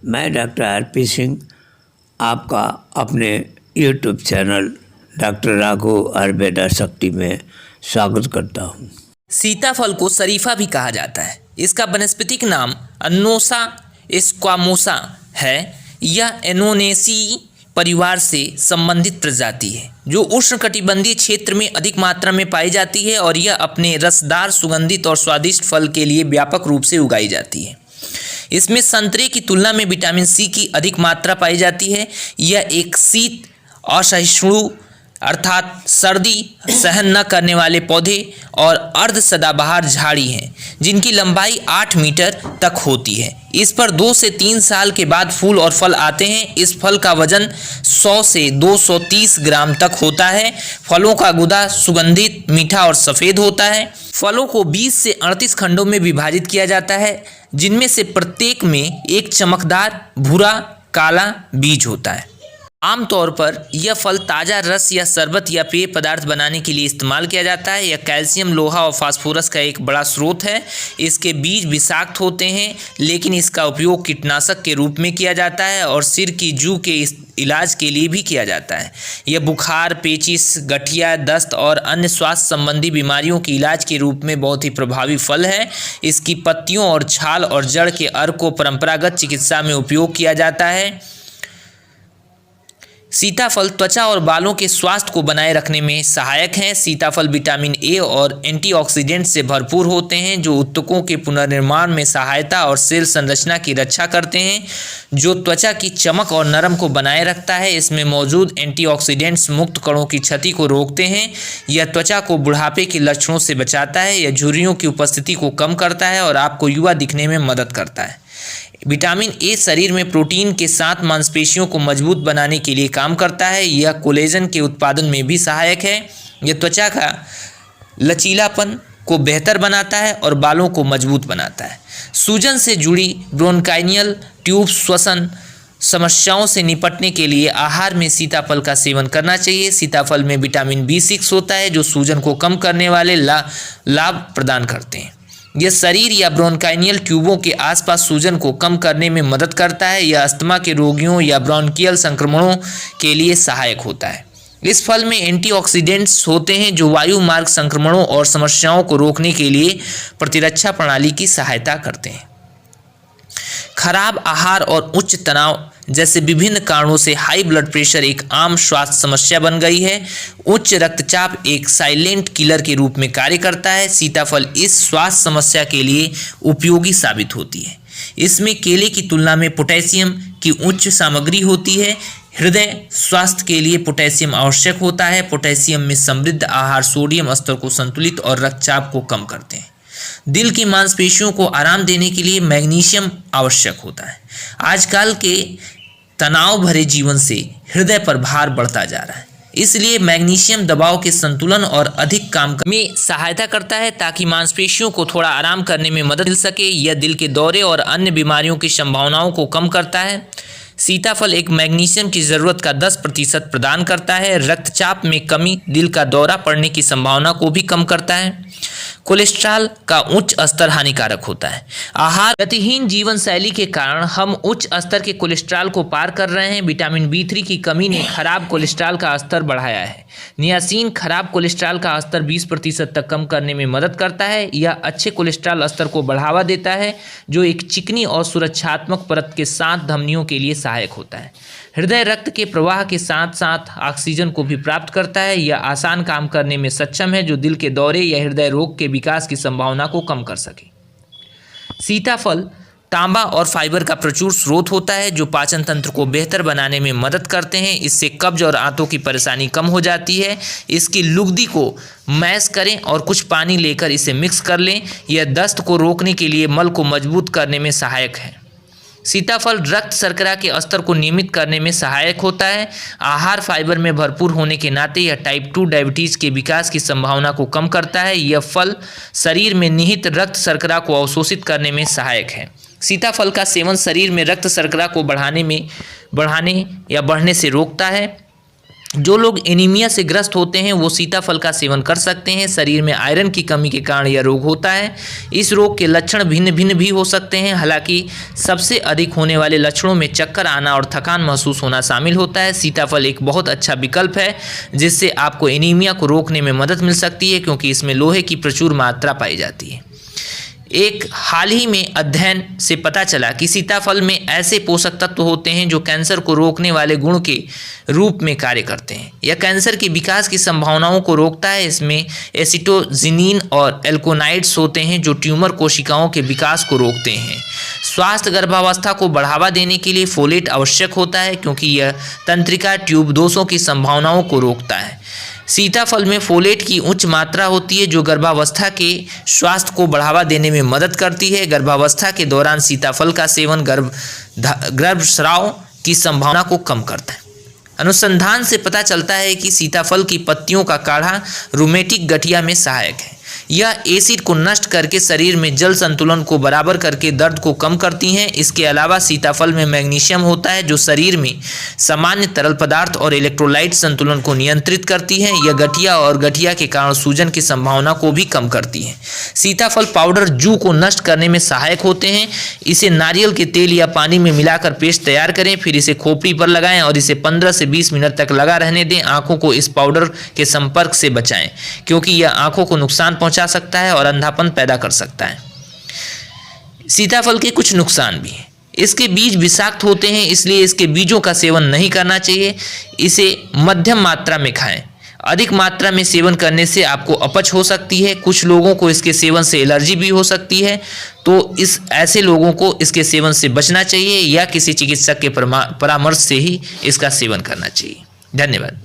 मैं doctor RP Singh आपका अपने YouTube channel doctor Raghav Ayurveda शक्ति में स्वागत करता हूँ। सीताफल को शरीफा भी कहा जाता है। इसका वनस्पतिक नाम अनोसा स्क्वामोसा है। यह एनोनेसी परिवार से संबंधित प्रजाति है जो उष्णकटिबंधीय क्षेत्र में अधिक मात्रा में पाई जाती है और यह अपने रसदार, सुगंधित और स्वादिष्ट फल के लिए व्यापक रूप से उगाई जाती है। इसमें संतरे की तुलना में विटामिन सी की अधिक मात्रा पाई जाती है। यह एक शीत असहिष्णु अर्थात सर्दी सहन न करने वाले पौधे और अर्ध सदाबहार झाड़ी हैं जिनकी लंबाई 8 मीटर तक होती है। इस पर 2 से 3 साल के बाद फूल और फल आते हैं। इस फल का वजन 100 से 230 ग्राम तक होता है। फलों का गुदा सुगंधित, मीठा और सफ़ेद होता है। फलों को 20 से 38 खंडों में विभाजित किया जाता है जिनमें से प्रत्येक में एक चमकदार भूरा काला बीज होता है। आमतौर पर यह फल ताज़ा रस या शरबत या पेय पदार्थ बनाने के लिए इस्तेमाल किया जाता है। यह कैल्शियम, लोहा और फास्फोरस का एक बड़ा स्रोत है। इसके बीज विषाक्त होते हैं लेकिन इसका उपयोग कीटनाशक के रूप में किया जाता है और सिर की जू के इलाज के लिए भी किया जाता है। यह बुखार, पेचिश, गठिया, दस्त और अन्य स्वास्थ्य संबंधी बीमारियों के इलाज के रूप में बहुत ही प्रभावी फल है। इसकी पत्तियों और छाल और जड़ के अर्क को परंपरागत चिकित्सा में उपयोग किया जाता है। सीताफल त्वचा और बालों के स्वास्थ्य को बनाए रखने में सहायक हैं। सीताफल विटामिन ए और एंटीऑक्सीडेंट से भरपूर होते हैं जो ऊतकों के पुनर्निर्माण में सहायता और सेल संरचना की रक्षा करते हैं, जो त्वचा की चमक और नरम को बनाए रखता है। इसमें मौजूद एंटीऑक्सीडेंट्स मुक्त कणों की क्षति को रोकते हैं। यह त्वचा को बुढ़ापे के लक्षणों से बचाता है। यह झुर्रियों की उपस्थिति को कम करता है और आपको युवा दिखने में मदद करता है। विटामिन ए शरीर में प्रोटीन के साथ मांसपेशियों को मजबूत बनाने के लिए काम करता है। यह कोलेजन के उत्पादन में भी सहायक है। यह त्वचा का लचीलापन को बेहतर बनाता है और बालों को मजबूत बनाता है। सूजन से जुड़ी ब्रोंकाइनियल ट्यूब श्वसन समस्याओं से निपटने के लिए आहार में सीताफल का सेवन करना चाहिए। सीताफल में विटामिन B6 होता है जो सूजन को कम करने वाले लाभ प्रदान करते हैं। यह शरीर या ब्रोंकाइनियल ट्यूबों के आसपास सूजन को कम करने में मदद करता है। यह अस्थमा के रोगियों या ब्रोंकियल संक्रमणों के लिए सहायक होता है। इस फल में एंटीऑक्सीडेंट्स होते हैं जो वायु मार्ग संक्रमणों और समस्याओं को रोकने के लिए प्रतिरक्षा प्रणाली की सहायता करते हैं। खराब आहार और उच्च तनाव जैसे विभिन्न कारणों से हाई ब्लड प्रेशर एक आम स्वास्थ्य समस्या बन गई है। उच्च रक्तचाप एक साइलेंट किलर के रूप में कार्य करता है। सीताफल इस स्वास्थ्य समस्या के लिए उपयोगी साबित होती है। इसमें केले की तुलना में पोटेशियम की उच्च सामग्री होती है। हृदय स्वास्थ्य के लिए पोटेशियम आवश्यक होता है। पोटेशियम में समृद्ध आहार सोडियम स्तर को संतुलित और रक्तचाप को कम करते हैं। दिल की मांसपेशियों को आराम देने के लिए मैग्नीशियम आवश्यक होता है। आजकल के तनाव भरे जीवन से हृदय पर भार बढ़ता जा रहा है, इसलिए मैग्नीशियम दबाव के संतुलन और अधिक काम में सहायता करता है ताकि मांसपेशियों को थोड़ा आराम करने में मदद मिल सके। यह दिल के दौरे और अन्य बीमारियों की संभावनाओं को कम करता है। सीताफल एक मैग्नीशियम की ज़रूरत का 10% प्रदान करता है। रक्तचाप में कमी दिल का दौरा पड़ने की संभावना को भी कम करता है। कोलेस्ट्रॉल का उच्च स्तर हानिकारक होता है। आहार गतिहीन जीवन शैली के कारण हम उच्च स्तर के कोलेस्ट्रॉल को पार कर रहे हैं। विटामिन B3 की कमी ने खराब कोलेस्ट्रॉल का स्तर बढ़ाया है। नियासिन खराब कोलेस्ट्रॉल का स्तर 20% तक कम करने में मदद करता है। यह अच्छे कोलेस्ट्रॉल स्तर को बढ़ावा देता है जो एक चिकनी और सुरक्षात्मक परत के साथ धमनियों के लिए सहायक होता है। हृदय रक्त के प्रवाह के साथ साथ ऑक्सीजन को भी प्राप्त करता है। यह आसान काम करने में सक्षम है जो दिल के दौरे या हृदय रोग के विकास की संभावना को कम कर सके। सीताफल तांबा और फाइबर का प्रचुर स्रोत होता है जो पाचन तंत्र को बेहतर बनाने में मदद करते हैं। इससे कब्ज और आंतों की परेशानी कम हो जाती है। इसकी लुगदी को मैश करें और कुछ पानी लेकर इसे मिक्स कर लें। यह दस्त को रोकने के लिए मल को मजबूत करने में सहायक है। सीताफल रक्त शर्करा के स्तर को नियमित करने में सहायक होता है। आहार फाइबर में भरपूर होने के नाते यह टाइप 2 डायबिटीज़ के विकास की संभावना को कम करता है। यह फल शरीर में निहित रक्त शर्करा को अवशोषित करने में सहायक है। सीताफल का सेवन शरीर में रक्त शर्करा को बढ़ाने या बढ़ने से रोकता है। जो लोग एनीमिया से ग्रस्त होते हैं वो सीताफल का सेवन कर सकते हैं। शरीर में आयरन की कमी के कारण यह रोग होता है। इस रोग के लक्षण भिन्न भिन्न भी हो सकते हैं। हालांकि सबसे अधिक होने वाले लक्षणों में चक्कर आना और थकान महसूस होना शामिल होता है। सीताफल एक बहुत अच्छा विकल्प है जिससे आपको एनीमिया को रोकने में मदद मिल सकती है, क्योंकि इसमें लोहे की प्रचुर मात्रा पाई जाती है। एक हाल ही में अध्ययन से पता चला कि सीताफल में ऐसे पोषक तत्व होते हैं जो कैंसर को रोकने वाले गुण के रूप में कार्य करते हैं। यह कैंसर के विकास की संभावनाओं को रोकता है। इसमें एसिटोजिनिन और एल्कोनाइड्स होते हैं जो ट्यूमर कोशिकाओं के विकास को रोकते हैं। स्वास्थ्य गर्भावस्था को बढ़ावा देने के लिए फोलेट आवश्यक होता है, क्योंकि यह तंत्रिका ट्यूब दोषों की संभावनाओं को रोकता है। सीताफल में फोलेट की उच्च मात्रा होती है जो गर्भावस्था के स्वास्थ्य को बढ़ावा देने में मदद करती है। गर्भावस्था के दौरान सीताफल का सेवन गर्भस्राव की संभावना को कम करता है। अनुसंधान से पता चलता है कि सीताफल की पत्तियों का काढ़ा रूमेटिक गठिया में सहायक है। यह एसिड को नष्ट करके शरीर में जल संतुलन को बराबर करके दर्द को कम करती हैं। इसके अलावा सीताफल में मैग्नीशियम होता है जो शरीर में सामान्य तरल पदार्थ और इलेक्ट्रोलाइट संतुलन को नियंत्रित करती है। यह गठिया और गठिया के कारण सूजन की संभावना को भी कम करती है। सीताफल पाउडर जू को नष्ट करने में सहायक होते हैं। इसे नारियल के तेल या पानी में मिलाकर पेस्ट तैयार करें, फिर इसे खोपड़ी पर लगाएं और इसे 15 से 20 मिनट तक लगा रहने दें। आंखों को इस पाउडर के संपर्क से बचाएं, क्योंकि यह आंखों को नुकसान पहुंचा सकता है और अंधापन पैदा कर सकता है। सीताफल के कुछ नुकसान भी हैं। इसके बीज विषाक्त होते हैं, इसलिए इसके बीजों का सेवन नहीं करना चाहिए। इसे मध्यम मात्रा में खाएं। अधिक मात्रा में सेवन करने से आपको अपच हो सकती है। कुछ लोगों को इसके सेवन से एलर्जी भी हो सकती है, तो ऐसे लोगों को इसके सेवन से बचना चाहिए या किसी चिकित्सक के परामर्श से ही इसका सेवन करना चाहिए। धन्यवाद।